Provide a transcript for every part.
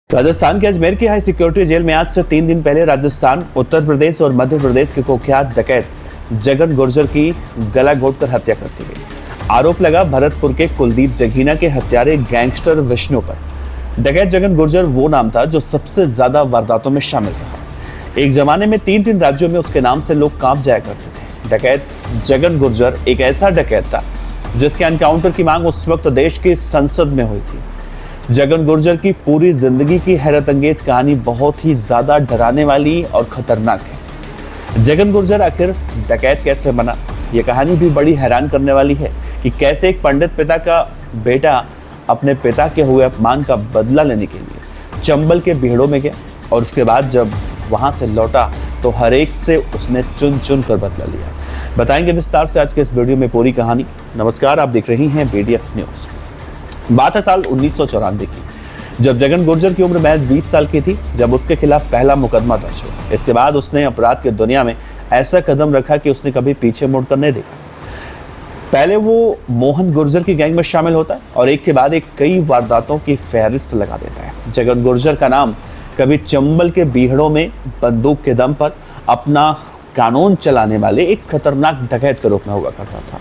राजस्थान के अजमेर की high security jail में आज से 3 दिन पहले राजस्थान, उत्तर प्रदेश और मध्य प्रदेश के कुख्यात डकैत जगन गुर्जर की गला घोटकर हत्या कर दी गई। आरोप लगा भरतपुर के कुलदीप जगीना के हत्यारे गैंगस्टर विष्णु पर। डकैत जगन गुर्जर वो नाम था जो सबसे ज्यादा वारदातों में शामिल रहा। एक जमाने में 3 राज्यों में उसके नाम से लोग कांप जाया करते थे। डकैत जगन गुर्जर एक ऐसा डकैत था जिसके एनकाउंटर की मांग उस वक्त देश की संसद में हुई थी। जगन गुर्जर की पूरी जिंदगी की हैरत अंगेज कहानी बहुत ही ज्यादा डराने वाली और खतरनाक है। जगन गुर्जर आखिर डकैत कैसे बना, यह कहानी भी बड़ी हैरान करने वाली है कि कैसे एक पंडित पिता का बेटा अपने पिता के हुए अपमान का बदला लेने के लिए चंबल के बीहड़ों में गया और उसके बाद जब वहां से लौटा तो हर एक से उसने चुन चुन कर बदला लिया। बताएंगे विस्तार से आज के इस वीडियो में पूरी कहानी। नमस्कार, आप देख रही हैं BDF न्यूज। बात है साल 1994 की, जब जगन गुर्जर की उम्र महज 20 साल की थी, जब उसके खिलाफ पहला मुकदमा दर्ज हुआ। इसके बाद उसने अपराध की दुनिया में ऐसा कदम रखा कि उसने कभी पीछे मुड़कर नहीं देखा। पहले वो मोहन गुर्जर की गैंग में शामिल होता है और एक के बाद एक कई वारदातों की फहरिस्त लगा देता है। जगन गुर्जर का नाम कभी चंबल के बीहड़ों में बंदूक के दम पर अपना कानून चलाने वाले एक खतरनाक डकैत के रूप में हुआ करता था।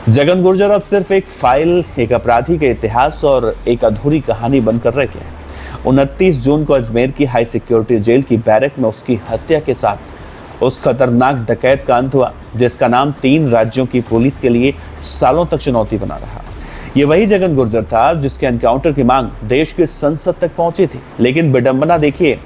जगन गुर्जर अब सिर्फ एक फाइल, एक अपराधी के इतिहास और एक अधूरी कहानी बनकर रह गया है। 29 जून को अजमेर की हाई सिक्योरिटी जेल की बैरक में उसकी हत्या के साथ उस खतरनाक डकैत का अंत हुआ जिसका नाम 3 राज्यों की पुलिस के लिए सालों तक चुनौती बना रहा। ये वही जगन गुर्जर था जिसके एनकाउंटर की मांग देश की संसद तक पहुंची थी। लेकिन विडंबना देखिए,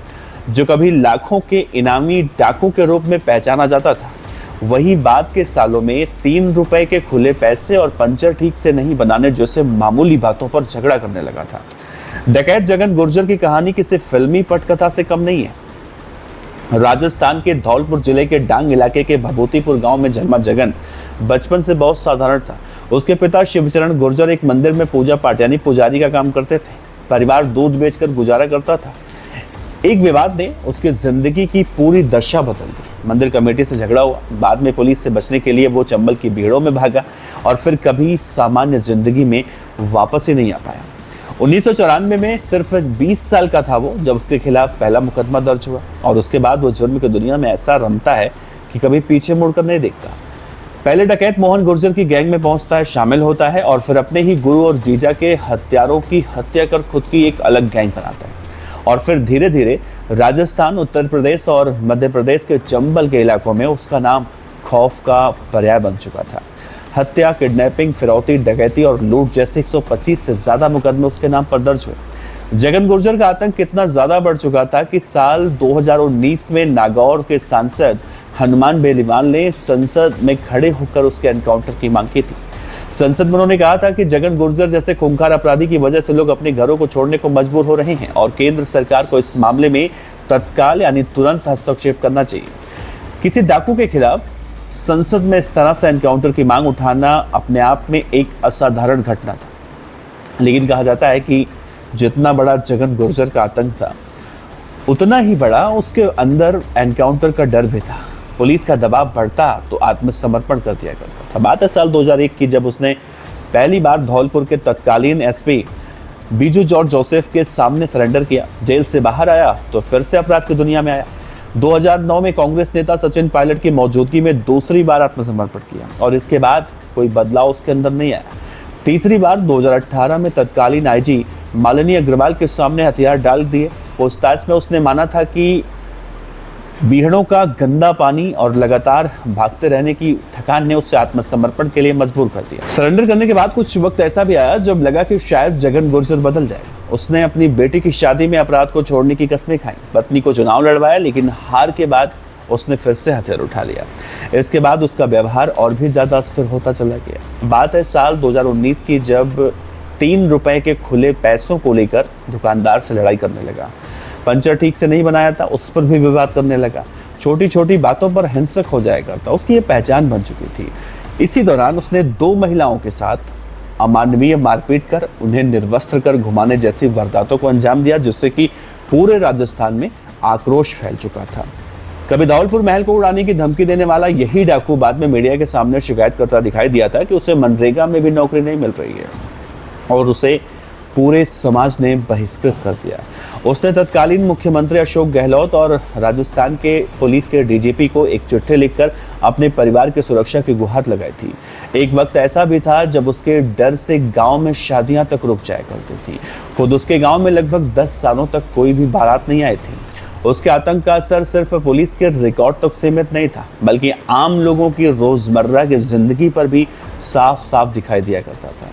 जो कभी लाखों के इनामी डाकू के रूप में पहचाना जाता था, वही बाद के सालों में 3 रुपए के खुले पैसे और पंचर ठीक से नहीं बनाने जैसे मामूली बातों पर झगड़ा करने लगा था। डकैत जगन गुर्जर की कहानी किसी फिल्मी पटकथा से कम नहीं है। राजस्थान के धौलपुर जिले के डांग इलाके के भभूतिपुर गांव में जन्मा जगन बचपन से बहुत साधारण था। उसके पिता शिवचरण गुर्जर एक मंदिर में पूजा पाठ यानी पुजारी का काम करते थे। परिवार दूध बेचकर गुजारा करता था। एक विवाद ने उसकी जिंदगी की पूरी दशा बदल दी। मंदिर कमेटी से झगड़ा हुआ, बाद में पुलिस से बचने के लिए वो चंबल की भीड़ों में भागा और फिर कभी सामान्य जिंदगी में वापस ही नहीं आ पाया। 1994 में सिर्फ 20 साल का था वो जब उसके खिलाफ पहला मुकदमा दर्ज हुआ और उसके बाद वो जुर्म की दुनिया में ऐसा रमता है कि कभी पीछे मुड़कर नहीं देखता। पहले डकैत मोहन गुर्जर की गैंग में पहुंचता है, शामिल होता है और फिर अपने ही गुरु और जीजा के हत्यारों की हत्या कर खुद की एक अलग गैंग बनाता है और फिर धीरे धीरे राजस्थान, उत्तर प्रदेश और मध्य प्रदेश के चंबल के इलाकों में उसका नाम खौफ का पर्याय बन चुका था। हत्या, किडनैपिंग, फिरौती, डकैती और लूट जैसे 125 से ज्यादा मुकदमे उसके नाम पर दर्ज हुए। जगन गुर्जर का आतंक कितना ज्यादा बढ़ चुका था कि साल 2019 में नागौर के सांसद हनुमान बेनीवाल ने संसद में खड़े होकर उसके एनकाउंटर की मांग की थी। संसद में उन्होंने कहा था कि जगन गुर्जर जैसे खूंखार अपराधी की वजह से लोग अपने घरों को छोड़ने को मजबूर हो रहे हैं और केंद्र सरकार को इस मामले में तत्काल यानी तुरंत हस्तक्षेप करना चाहिए। किसी डाकू के खिलाफ संसद में इस तरह से एनकाउंटर की मांग उठाना अपने आप में एक असाधारण घटना था। लेकिन कहा जाता है कि जितना बड़ा जगन गुर्जर का आतंक था, उतना ही बड़ा उसके अंदर एनकाउंटर का डर भी था। पुलिस का दबाव बढ़ता तो आत्मसमर्पण कर दिया करता था। बात है साल 2001 की, जब उसने पहली बार धौलपुर के तत्कालीन SP बीजू जॉर्ज जोसेफ के सामने सरेंडर किया। जेल से बाहर आया तो फिर से अपराध की दुनिया में आया। 2009 में कांग्रेस नेता सचिन पायलट की मौजूदगी में दूसरी बार आत्मसमर्पण किया और इसके बाद कोई बदलाव उसके अंदर नहीं आया। तीसरी बार 2018 में तत्कालीन IG मालिनी अग्रवाल के सामने हथियार डाल दिए। पूछताछ में उसने माना था कि बीहड़ों का गंदा पानी और लगातार भागते रहने की थकान ने उससे आत्मसमर्पण के लिए मजबूर कर दिया। सरेंडर करने के बाद कुछ वक्त ऐसा भी आया जब लगा कि शायद जगन गुर्जर बदल जाए। उसने अपनी बेटी की शादी में अपराध को छोड़ने की कस्में खाई, पत्नी को चुनाव लड़वाया, लेकिन हार के बाद उसने फिर से हथियार उठा लिया। इसके बाद उसका व्यवहार और भी ज्यादा अस्थिर होता चला गया। बात है साल 2019 की, जब 3 रुपए के खुले पैसों को लेकर दुकानदार से लड़ाई करने लगा। पंचर ठीक से नहीं बनाया था, उस पर भी विवाद करने लगा। छोटी छोटी बातों पर हिंसक हो जाया करता, उसकी ये पहचान बन चुकी थी। इसी दौरान उसने 2 महिलाओं के साथ अमानवीय मारपीट कर उन्हें निर्वस्त्र कर घुमाने जैसी वारदातों को अंजाम दिया, जिससे कि पूरे राजस्थान में आक्रोश फैल चुका था। कभी धौलपुर महल को उड़ाने की धमकी देने वाला यही डाकू बाद में मीडिया के सामने शिकायत करता दिखाई दिया था कि उसे मनरेगा में भी नौकरी नहीं मिल रही है और उसे पूरे समाज ने बहिष्कृत कर दिया। उसने तत्कालीन मुख्यमंत्री अशोक गहलोत और राजस्थान के पुलिस के डीजीपी को एक चिट्ठी लिखकर अपने परिवार की सुरक्षा की गुहार लगाई थी। एक वक्त ऐसा भी था जब उसके डर से गांव में शादियां तक रुक जाया करती थी। खुद उसके गांव में लगभग 10 सालों तक कोई भी बारात नहीं आई थी। उसके आतंक का असर सिर्फ पुलिस के रिकॉर्ड तक सीमित नहीं था, बल्कि आम लोगों की रोजमर्रा की जिंदगी पर भी साफ साफ दिखाई दिया करता था।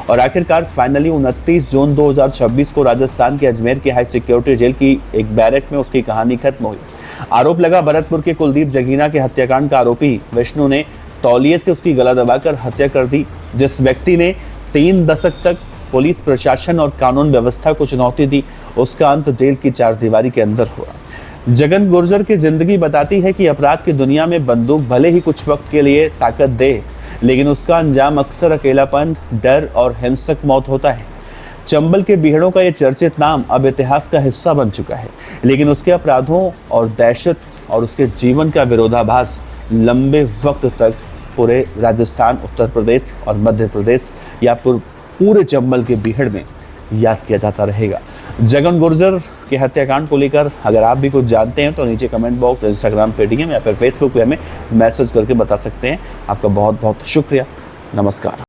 और आखिरकार फाइनली 29 जून 2026 को राजस्थान के अजमेर की हाई सिक्योरिटी जेल की एक बैरक में उसकी कहानी खत्म हुई। आरोप लगा भरतपुर के कुलदीप जगीना के हत्याकांड का आरोपी विष्णु ने तौलिए से उसकी गला दबाकर हत्या कर दी। जिस व्यक्ति ने 3 दशक तक पुलिस प्रशासन और कानून व्यवस्था को चुनौती दी, उसका अंत जेल की चारदीवारी के अंदर हुआ। जगन गुर्जर की जिंदगी बताती है कि अपराध की दुनिया में बंदूक भले ही कुछ वक्त के लिए ताकत दे, लेकिन उसका अंजाम अक्सर अकेलापन, डर और हिंसक मौत होता है। चंबल के बीहड़ों का ये चर्चित नाम अब इतिहास का हिस्सा बन चुका है, लेकिन उसके अपराधों और दहशत और उसके जीवन का विरोधाभास लंबे वक्त तक पूरे राजस्थान, उत्तर प्रदेश और मध्य प्रदेश या पूरे चंबल के बीहड़ में याद किया जाता रहेगा। जगन गुर्जर के हत्याकांड को लेकर अगर आप भी कुछ जानते हैं तो नीचे कमेंट बॉक्स, इंस्टाग्राम पे डीएम या फिर फेसबुक पे हमें मैसेज करके बता सकते हैं। आपका बहुत बहुत शुक्रिया। नमस्कार।